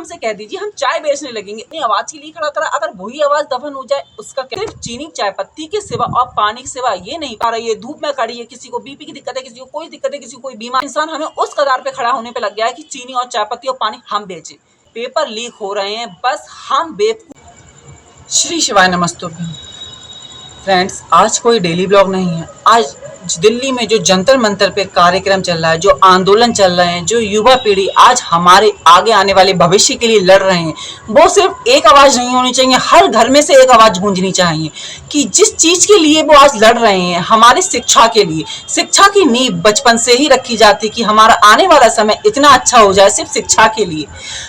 हमसे कह दीजिए हम चाय बेचने लगेंगे, अपनी आवाज के लिए खड़ा करा, अगर वही आवाज दफन हो जाए उसका क्या? सिर्फ चीनी चाय पत्ती के सिवा और पानी के सिवा ये नहीं पा रही है, धूप में खड़ी है, किसी को बीपी की दिक्कत है, किसी को कोई दिक्कत है, किसी को कोई बीमार इंसान हमें उस कगार पे खड़ा होने पे लग गया है कि चीनी और चाय पत्ती और पानी हम बेचे। पेपर लीक हो रहे हैं, बस हम बेवकूफ। श्री शिवाय नमस्तुभ्यम। फ्रेंड्स, आज कोई डेली ब्लॉग नहीं है। आज दिल्ली में जो जंतर मंतर पे कार्यक्रम चल रहा है, जो आंदोलन चल रहे हैं, जो युवा पीढ़ी आज हमारे आगे आने वाले भविष्य के लिए लड़ रहे हैं, वो सिर्फ एक आवाज नहीं होनी चाहिए, हर घर में से एक आवाज गूंजनी चाहिए कि जिस चीज के लिए वो आज लड़ रहे हैं, हमारे शिक्षा के लिए। शिक्षा की नींव बचपन से ही रखी जाती कि हमारा आने वाला समय इतना अच्छा हो जाए, सिर्फ शिक्षा के लिए।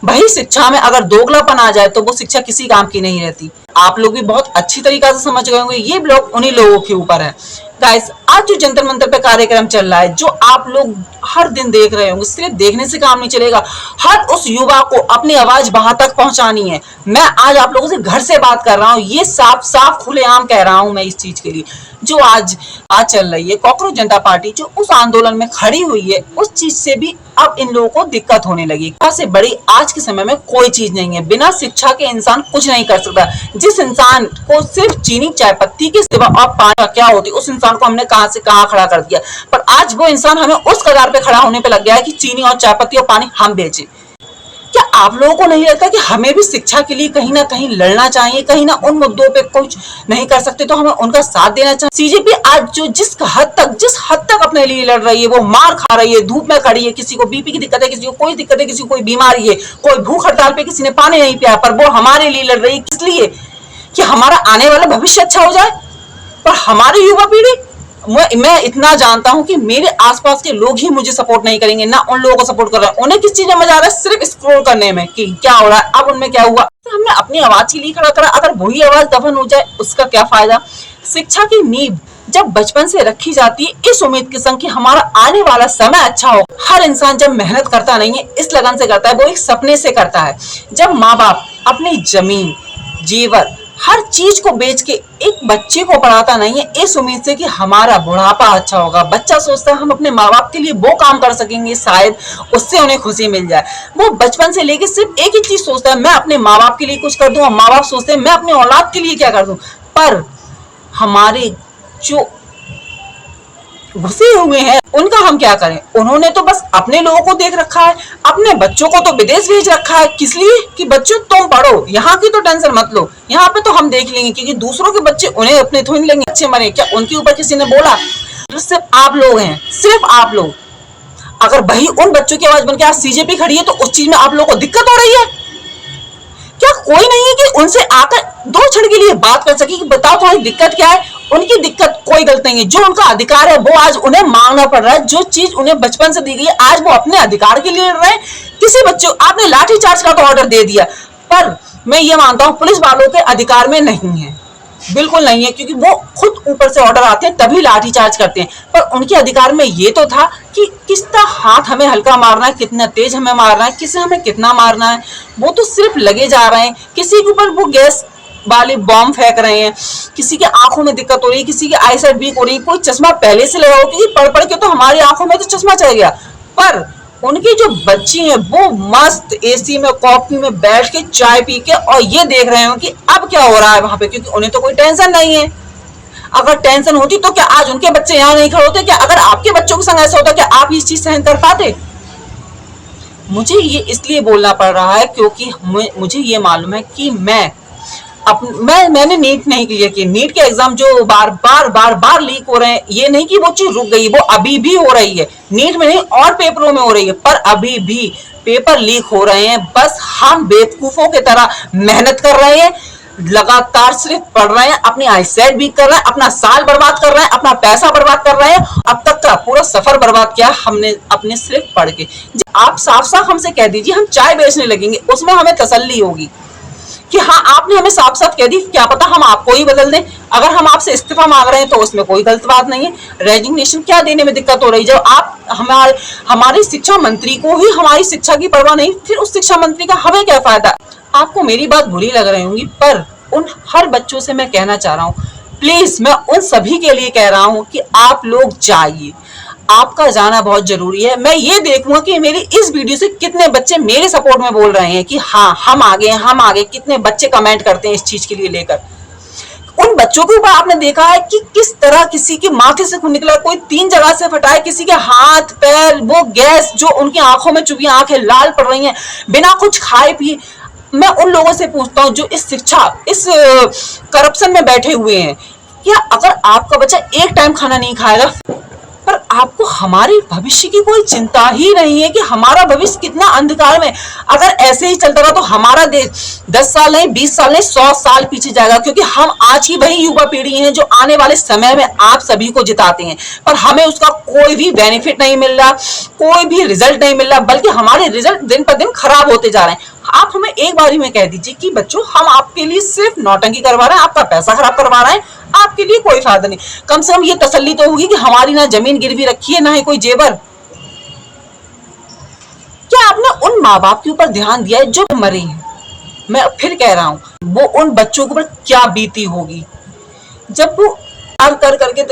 वही शिक्षा में अगर दोगलापन आ जाए तो वो शिक्षा किसी काम की नहीं रहती। आप लोग भी बहुत अच्छी तरीका से समझ गए होंगे, ये ब्लॉग उन्हीं लोगों के ऊपर है। गाइस, आज जो जंतर मंतर पे कार्यक्रम चल रहा है, जो आप लोग हर दिन देख रहे होंगे, सिर्फ देखने से काम नहीं चलेगा, हर उस युवा को अपनी आवाज वहां तक पहुंचानी है। मैं आज आप लोगों से घर से बात कर रहा हूं, ये साफ साफ खुलेआम कह रहा हूं मैं इस चीज के लिए। जो आज चल रही है कॉकरोच जनता पार्टी, जो उस आंदोलन में खड़ी हुई है, उस चीज से भी अब इन लोगों को दिक्कत होने लगी। सबसे बड़ी आज के समय में कोई चीज नहीं है, बिना शिक्षा के इंसान कुछ नहीं कर सकता। जिस इंसान को सिर्फ चीनी चाय पत्ती के सिवा और पानी क्या होती, उस इंसान को हमने कहां से कहां खड़ा कर दिया, पर आज वो इंसान हमें उस कगार पे खड़ा होने पे लग गया है कि चीनी और चाय पत्ती और पानी हम बेचे। क्या आप लोगों को नहीं लगता कि हमें भी शिक्षा के लिए कहीं ना कहीं लड़ना चाहिए? कहीं ना उन मुद्दों पे कुछ नहीं कर सकते तो हमें उनका साथ देना चाहिए। सीजेपी आज जो जिस हद तक अपने लिए लड़ रही है, वो मार खा रही है, धूप में खड़ी है, किसी को बीपी की दिक्कत है, किसी को कोई दिक्कत है, किसी को कोई बीमारी है, कोई भूख हड़ताल पे किसी ने पानी नहीं पिया, पर वो हमारे लिए लड़ रही है। किस लिए? कि हमारा आने वाला भविष्य अच्छा हो जाए। पर हमारी युवा पीढ़ी, मैं इतना जानता हूं कि मेरे आसपास के लोग ही मुझे सपोर्ट नहीं करेंगे, ना उन लोगों को सपोर्ट कर रहा है। उन्हें किस चीज में मजा आ रहा है? सिर्फ स्क्रॉल करने में कि क्या हो रहा है, अब उनमें क्या हुआ। तो हमने अपनी आवाज के लिए खड़ा करा, अगर वही आवाज दफन हो जाए उसका क्या फायदा। शिक्षा की नींव जब बचपन से रखी जाती है इस उम्मीद के संग कि हमारा आने वाला समय अच्छा हो। हर इंसान जब मेहनत करता नहीं है, इस लगन से करता है, वो एक सपने से करता है। जब माँ बाप अपनी जमीन जेवर हर चीज को बेच के एक बच्चे को पढ़ाता नहीं है इस उम्मीद से कि हमारा बुढ़ापा अच्छा होगा, बच्चा सोचता है हम अपने माँ बाप के लिए वो काम कर सकेंगे, शायद उससे उन्हें खुशी मिल जाए। वो बचपन से लेके सिर्फ एक ही चीज सोचता है, मैं अपने माँ बाप के लिए कुछ कर दूं, और माँ बाप सोचते हैं मैं अपने औलाद के लिए क्या कर दूं। पर हमारे जो घुसे हुए हैं उनका हम क्या करें? उन्होंने तो बस अपने लोगों को देख रखा है, अपने बच्चों को तो विदेश भेज रखा है। किस लिए? कि बच्चों तुम पढ़ो, यहाँ की तो टेंशन मत लो, यहाँ पे तो हम देख लेंगे, क्योंकि दूसरों के बच्चे उन्हें अपने थोड़ी लेंगे। अच्छे मरे क्या उनके ऊपर किसी ने बोला? सिर्फ आप लोग हैं, सिर्फ आप लोग। अगर वही उन बच्चों की आवाज बनकर आज सीजेपी खड़ी है तो उस चीज में आप लोगों को दिक्कत हो रही है। क्या कोई नहीं है कि उनसे आकर दो क्षण के लिए बात कर सके कि बताओ तुम्हारी दिक्कत क्या है? उनकी दिक्कत कोई गलत नहीं है, जो उनका अधिकार है वो आज उन्हें मांगना पड़ रहा है। जो चीज उन्हें बचपन से दी गई है आज वो अपने अधिकार के लिए लड़ रहे हैं। किसी बच्चों आपने लाठीचार्ज का तो ऑर्डर दे दिया, पर मैं ये मानता हूँ पुलिस वालों के अधिकार में नहीं है, बिल्कुल नहीं है, क्योंकि वो खुद ऊपर से ऑर्डर आते हैं तभी लाठीचार्ज करते हैं। पर उनके अधिकार में ये तो था कि किसका हाथ हमें हल्का मारना है, कितना तेज हमें मारना है, किसे हमें कितना मारना है। वो तो सिर्फ लगे जा रहे हैं, किसी के ऊपर वो गैस वाले बॉम्ब फेंक रहे हैं, किसी के आंखों में दिक्कत हो रही है, किसी की आईसाइट वीक हो रही है, कोई चश्मा पहले से लगाओ, क्योंकि पढ़ पढ़ के तो हमारी आंखों में तो चश्मा चल गया। पर उनकी जो बच्ची हैं वो मस्त एसी में कॉफी में बैठ के चाय पी के और ये देख रहे हो कि अब क्या हो रहा है वहां पे, क्योंकि उन्हें तो कोई टेंशन नहीं है। अगर टेंशन होती तो क्या आज उनके बच्चे यहाँ नहीं खड़े होते? क्या अगर आपके बच्चों के संग ऐसा होता क्या आप ये चीज सहन कर पाते? मुझे ये इसलिए बोलना पड़ रहा है क्योंकि मुझे ये मालूम है कि मैंने नीट नहीं क्लियर की। नीट के एग्जाम जो बार लीक हो रहे हैं, ये नहीं कि वो चीज रुक गई, वो अभी भी हो रही है। नीट में नहीं और पेपरों में हो रही है, पर अभी भी पेपर लीक हो रहे हैं। बस हम बेवकूफों की तरह मेहनत कर रहे हैं, लगातार सिर्फ पढ़ रहे हैं, अपनी आईसेट भी कर रहे हैं, अपना साल बर्बाद कर रहे हैं, अपना पैसा बर्बाद कर रहे हैं। अब तक का पूरा सफर बर्बाद किया हमने अपने सिर्फ पढ़ के। आप साफ साफ हमसे कह दीजिए हम चाय बेचने लगेंगे, उसमें हमें तसल्ली होगी कि हाँ आपने हमें साफ साफ कह दी, क्या पता हम आपको ही बदल दें। अगर हम आपसे इस्तीफा मांग रहे हैं तो उसमें कोई गलत बात नहीं है। रेजिग्नेशन क्या देने में दिक्कत हो रही? जब आप हमारे शिक्षा मंत्री को ही हमारी शिक्षा की परवाह नहीं, फिर उस शिक्षा मंत्री का हमें क्या फायदा? आपको मेरी बात बुरी लग रही होंगी, पर उन हर बच्चों से मैं कहना चाह रहा हूँ, प्लीज मैं उन सभी के लिए कह रहा हूँ कि आप लोग जाइए, आपका जाना बहुत जरूरी है। मैं ये देखूंगा कि मेरी इस वीडियो से कितने बच्चे मेरे सपोर्ट में बोल रहे हैं कि हाँ हम आगे हैं, हम आगे। कितने बच्चे कमेंट करते हैं इस चीज के लिए लेकर। उन बच्चों के ऊपर आपने देखा है कि किस तरह किसी के माथे से खून निकला, कोई 3 जगह से फटा है, किसी के हाथ पैर, वो गैस जो उनकी आंखों में चुभी, आंखें लाल पड़ रही हैं बिना कुछ खाए पिए। मैं उन लोगों से पूछता हूँ जो इस शिक्षा, इस करप्शन में बैठे हुए हैं, क्या अगर आपका बच्चा एक टाइम खाना नहीं खाएगा, पर आपको हमारे भविष्य की कोई चिंता ही नहीं है कि हमारा भविष्य कितना अंधकार में। अगर ऐसे ही चलता रहा तो हमारा देश 10 साल नहीं, 20 साल नहीं, 100 साल पीछे जाएगा, क्योंकि हम आज ही वही युवा पीढ़ी हैं जो आने वाले समय में आप सभी को जिताते हैं, पर हमें उसका कोई भी बेनिफिट नहीं मिल रहा, कोई भी रिजल्ट नहीं मिल रहा, बल्कि हमारे रिजल्ट दिन पर दिन खराब होते जा रहे हैं। आप हमें एक बार ही में कह दीजिए कि बच्चों हम आपके लिए सिर्फ नौटंकी करवा रहे हैं, आपका पैसा खराब करवा रहे हैं, आपके लिए कोई फायदा नहीं। कम से कम ये तसल्ली तो होगी कि हमारी ना जमीन गिरवी रखी है, ना ही कोई जेवर। क्या आपने उन माँ बाप के ऊपर ध्यान दिया है जो मरे हैं? मैं फिर कह रहा हूं, वो उन बच्चों के ऊपर क्या बीती होगी जब वो कर करके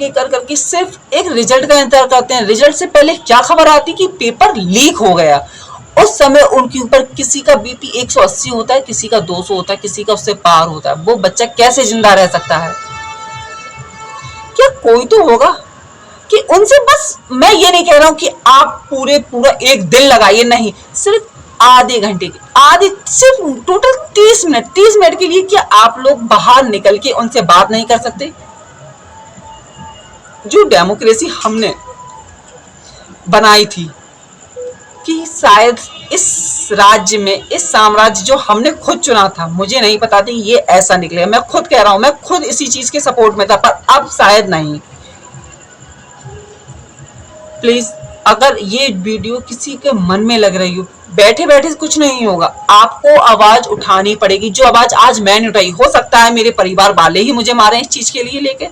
कर करके सिर्फ एक रिजल्ट का इंतजार करते हैं। रिजल्ट से पहले क्या खबर आती कि पेपर लीक हो गया। उस समय उनके ऊपर किसी का बीपी 180 होता है, किसी का 200 होता है, किसी का उससे पार होता है। वो बच्चा कैसे जिंदा रह सकता है? क्या कोई तो होगा कि उनसे, बस मैं ये नहीं कह रहा हूं कि आप पूरा एक दिन लगाइए, नहीं, सिर्फ आधे घंटे के, सिर्फ टोटल 30 मिनट के लिए क्या आप लोग बाहर निकल के उनसे बात नहीं कर सकते? जो डेमोक्रेसी हमने बनाई थी कि शायद इस राज्य में, इस साम्राज्य जो हमने खुद चुना था, मुझे नहीं पता था ये ऐसा निकलेगा। मैं खुद कह रहा हूं, मैं खुद इसी चीज के सपोर्ट में था, पर अब शायद नहीं। प्लीज, अगर ये वीडियो किसी के मन में लग रही हो, बैठे बैठे कुछ नहीं होगा, आपको आवाज उठानी पड़ेगी। जो आवाज आज मैंने उठाई, हो सकता है मेरे परिवार वाले ही मुझे मारे इस चीज के लिए लेके,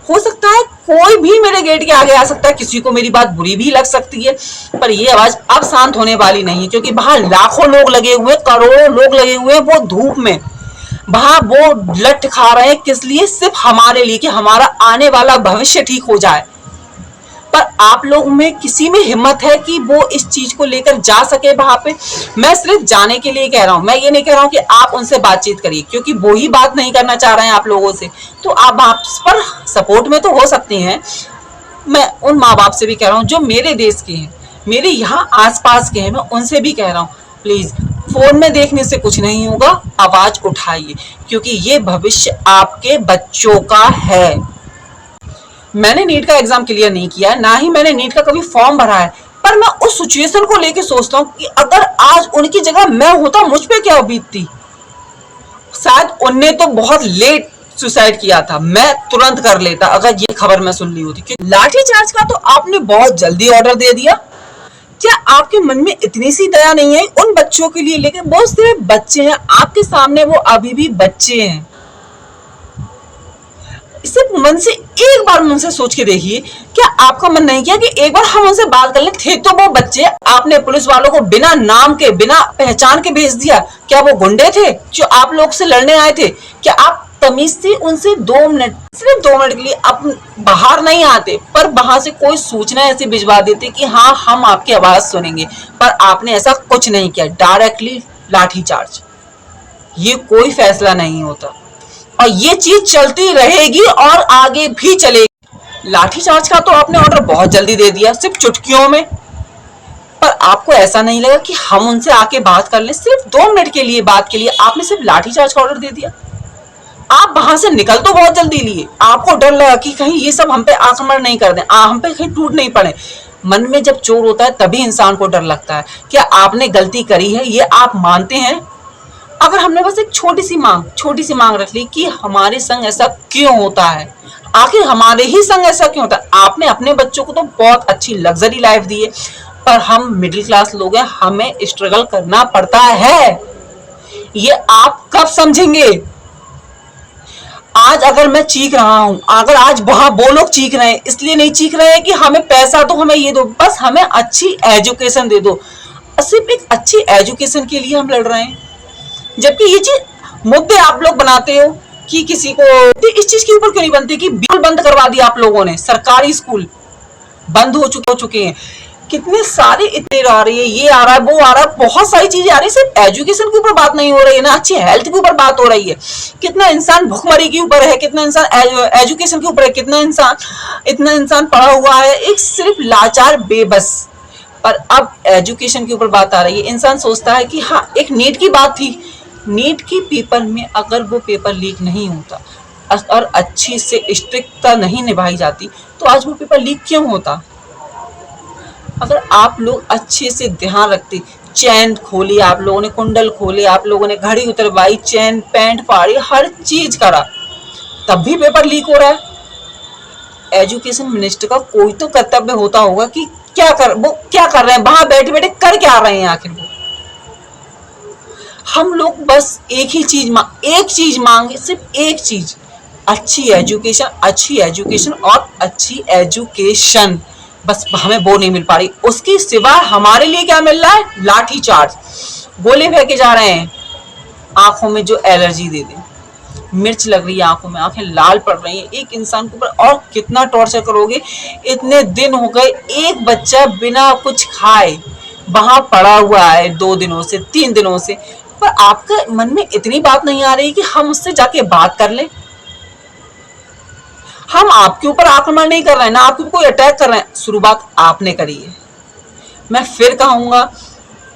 हो सकता है कोई भी मेरे गेट के आगे आ सकता है, किसी को मेरी बात बुरी भी लग सकती है, पर ये आवाज अब शांत होने वाली नहीं, क्योंकि बाहर लाखों लोग लगे हुए, करोड़ों लोग लगे हुए, वो धूप में वहां वो लठ खा रहे हैं। किस लिए? सिर्फ हमारे लिए, कि हमारा आने वाला भविष्य ठीक हो जाए। पर आप लोग में किसी में हिम्मत है कि वो इस चीज को लेकर जा सके वहां पे? मैं सिर्फ जाने के लिए कह रहा हूं, मैं ये नहीं कह रहा हूं कि आप उनसे बातचीत करिए, क्योंकि वो ही बात नहीं करना चाह रहे हैं आप लोगों से, तो आप पर सपोर्ट में तो हो सकती हैं। मैं उन माँ बाप से भी कह रहा हूँ जो मेरे देश के हैं, मेरे यहाँ आसपास के हैं, मैं उनसे भी कह रहा हूँ, प्लीज फोन में देखने से कुछ नहीं होगा, आवाज उठाइए, क्योंकि ये भविष्य आपके बच्चों का है। मैंने नीट का एग्जाम क्लियर नहीं किया है, ना ही मैंने नीट का कभी फॉर्म भरा है, पर मैं उस सिचुएशन को लेके सोचता हूँ कि अगर आज उनकी जगह मैं होता, मुझ पे क्या बीतती। शायद उनने तो बहुत लेट सुसाइड किया था, मैं तुरंत कर लेता अगर ये खबर मैं सुन ली होती। लाठीचार्ज का तो आपने बहुत जल्दी ऑर्डर दे दिया। क्या आपके मन में इतनी सी दया नहीं है उन बच्चों के लिए? लेकिन बहुत सिर्फ बच्चे हैं आपके सामने, वो अभी भी बच्चे हैं। सिर्फ मन से एक बार मन से सोच के देखिए, क्या आपका मन नहीं किया कि एक बार हम उनसे बात कर ले? थे तो वो बच्चे, आपने पुलिस वालों को बिना नाम के, बिना पहचान के भेज दिया। क्या वो गुंडे थे जो आप लोग से लड़ने आए थे? क्या आप तमीज से उनसे 2 मिनट, सिर्फ 2 मिनट के लिए आप बाहर नहीं आते, पर वहां से कोई सूचना ऐसी भिजवा देते कि हाँ हम आपकी आवाज सुनेंगे? पर आपने ऐसा कुछ नहीं किया, डायरेक्टली लाठीचार्ज। ये कोई फैसला नहीं होता, और ये चीज चलती रहेगी और आगे भी चलेगी। लाठीचार्ज का तो आपने ऑर्डर बहुत जल्दी दे दिया, सिर्फ चुटकियों में, पर आपको ऐसा नहीं लगा कि हम उनसे आके बात कर लें? सिर्फ 2 मिनट के लिए बात के लिए आपने सिर्फ लाठीचार्ज का ऑर्डर दे दिया। आप वहां से निकल तो बहुत जल्दी लिए, आपको डर लगा कि कहीं ये सब हम पे आक्रमण नहीं कर दें, हम पे कहीं टूट नहीं पड़े। मन में जब चोर होता है तभी इंसान को डर लगता है। क्या आपने गलती करी है, ये आप मानते हैं? अगर हमने बस एक छोटी सी मांग रख ली कि हमारे संग ऐसा क्यों होता है, आखिर हमारे ही संग ऐसा क्यों होता है? आपने अपने बच्चों को तो बहुत अच्छी लग्जरी लाइफ दी है, पर हम मिडिल क्लास लोग हैं, हमें स्ट्रगल करना पड़ता है। ये आप कब समझेंगे? आज अगर मैं चीख रहा हूं, अगर आज वहां वो लोग चीख रहे हैं, इसलिए नहीं चीख रहे हैं कि हमें पैसा दो, हमें ये दो, बस हमें अच्छी एजुकेशन दे दो। सिर्फ एक अच्छी एजुकेशन के लिए हम लड़ रहे हैं, जबकि ये चीज मुद्दे आप लोग बनाते हो कि किसी को इस चीज के ऊपर क्यों नहीं बनती कि बिल्कुल बंद करवा दिया आप लोगों ने। सरकारी स्कूल बंद हो चुके हैं। कितने सारे इतने आ रही है, ये आ रहा है, वो आ रहा है, बहुत सारी चीजें आ रही है। सिर्फ एजुकेशन के ऊपर बात नहीं हो रही है ना, अच्छी हेल्थ के ऊपर बात हो रही है। कितना इंसान भुखमरी के ऊपर है, कितना इंसान एजुकेशन के ऊपर है, इतना इंसान पढ़ा हुआ है, एक सिर्फ लाचार बेबस। पर अब एजुकेशन के ऊपर बात आ रही है। इंसान सोचता है कि हाँ, एक नीट की बात थी, नीट के पेपर में अगर वो पेपर लीक नहीं होता और अच्छी से स्ट्रिक्टता नहीं निभाई जाती तो आज वो पेपर लीक क्यों होता। अगर आप लोग अच्छे से ध्यान रखते, चैन खोली आप लोगों ने, कुंडल खोले आप लोगों ने, घड़ी उतरवाई, चैन पैंट फाड़ी, हर चीज करा, तब भी पेपर लीक हो रहा है। एजुकेशन मिनिस्टर का कोई तो कर्तव्य होता होगा कि वो क्या कर रहे हैं, वहां बैठे बैठे कर क्या रहे हैं आखिर वो। हम लोग बस एक चीज मांगे, सिर्फ एक चीज, अच्छी एजुकेशन और अच्छी एजुकेशन। बस हमें वो नहीं मिल पा रही। उसके सिवा हमारे लिए क्या मिल रहा है? लाठी चार्ज, गोले फेंके जा रहे हैं, आंखों में जो एलर्जी दे दे, मिर्च लग रही है आंखों में, आंखें लाल पड़ रही हैं। एक इंसान के ऊपर और कितना टॉर्चर करोगे। इतने दिन हो गए, एक बच्चा बिना कुछ खाए वहां पड़ा हुआ है, 2 दिनों से, 3 दिनों से, पर आपके मन में इतनी बात नहीं आ रही कि हम उससे जाके बात कर लें। हम आपके ऊपर आक्रमण नहीं कर रहे हैं, ना आपके ऊपर कोई अटैक कर रहे हैं, शुरुआत आपने करी है। मैं फिर कहूंगा,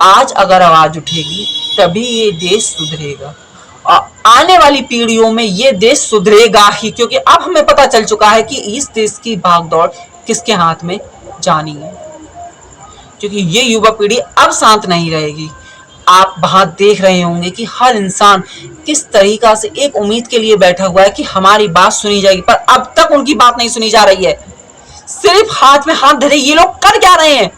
आज अगर आवाज उठेगी तभी ये देश सुधरेगा और आने वाली पीढ़ियों में ये देश सुधरेगा ही, क्योंकि अब हमें पता चल चुका है कि इस देश की भागदौड़ किसके हाथ में जानी है। क्योंकि ये युवा पीढ़ी अब शांत नहीं रहेगी। आप वहां देख रहे होंगे कि हर इंसान किस तरीका से एक उम्मीद के लिए बैठा हुआ है कि हमारी बात सुनी जाएगी, पर अब तक उनकी बात नहीं सुनी जा रही है। सिर्फ हाथ में हाथ धरे ये लोग कर क्या रहे हैं।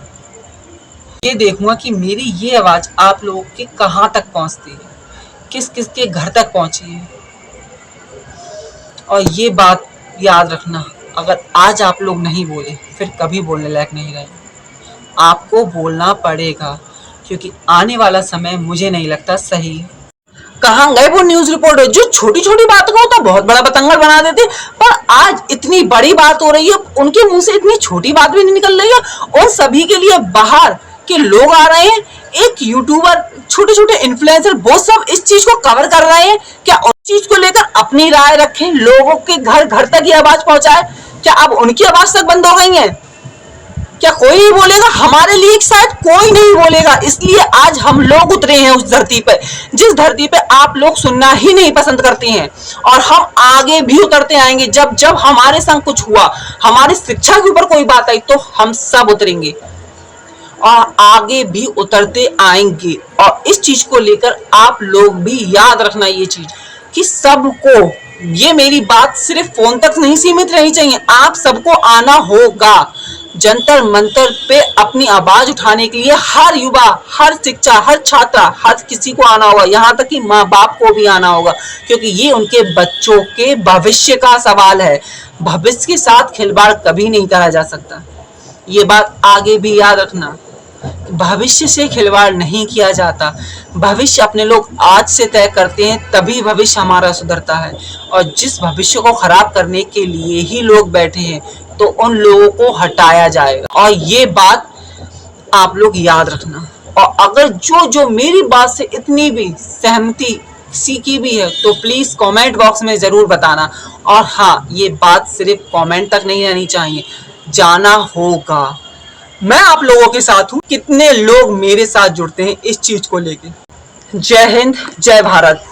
ये देखूंगा कि मेरी ये आवाज आप लोगों के कहां तक पहुंचती है, किस किस के घर तक पहुंची है। और ये बात याद रखना, अगर आज आप लोग नहीं बोले फिर कभी बोलने लायक नहीं रहे। आपको बोलना पड़ेगा, क्योंकि आने वाला समय मुझे नहीं लगता सही। कहाँ गए वो न्यूज रिपोर्टर जो छोटी छोटी बातों को तो बहुत बड़ा बतंगड़ बना देते, पर आज इतनी बड़ी बात हो रही है, उनके मुंह से इतनी छोटी बात भी नहीं निकल रही है। और सभी के लिए बाहर के लोग आ रहे हैं, एक यूट्यूबर, छोटे छोटे इन्फ्लुएंसर, वो सब इस चीज को कवर कर रहे हैं। क्या उस चीज को लेकर अपनी राय रखें, लोगों के घर घर तक ये आवाज पहुंचाए। क्या अब उनकी आवाज तक बंद हो गई है? क्या कोई नहीं बोलेगा? हमारे लिए शायद कोई नहीं बोलेगा। इसलिए आज हम लोग उतरे हैं उस धरती पर, जिस धरती पे आप लोग सुनना ही नहीं पसंद करते हैं। और हम आगे भी उतरते आएंगे। जब जब हमारे संग कुछ हुआ, हमारी शिक्षा के ऊपर कोई बात आई, तो हम सब उतरेंगे और आगे भी उतरते आएंगे। और इस चीज को लेकर आप लोग भी याद रखना ये चीज, कि सबको, ये मेरी बात सिर्फ फोन तक नहीं सीमित रहनी चाहिए, आप सबको आना होगा जंतर मंतर पे अपनी आवाज उठाने के लिए। हर युवा, हर शिक्षा, हर छात्रा, हर किसी को आना होगा, यहाँ तक कि माँ बाप को भी आना होगा, क्योंकि ये उनके बच्चों के भविष्य का सवाल है। भविष्य के साथ खिलवाड़ कभी नहीं करा जा सकता, ये बात आगे भी याद रखना। भविष्य से खिलवाड़ नहीं किया जाता। भविष्य अपने लोग आज से तय करते हैं, तभी भविष्य हमारा सुधरता है। और जिस भविष्य को खराब करने के लिए ही लोग बैठे हैं, तो उन लोगों को हटाया जाएगा। और ये बात आप लोग याद रखना। और अगर जो जो मेरी बात से इतनी भी सहमति किसी की भी है, तो प्लीज कमेंट बॉक्स में जरूर बताना। और हाँ, ये बात सिर्फ कमेंट तक नहीं रहनी चाहिए, जाना होगा। मैं आप लोगों के साथ हूँ। कितने लोग मेरे साथ जुड़ते हैं इस चीज को लेके। जय हिंद, जय भारत।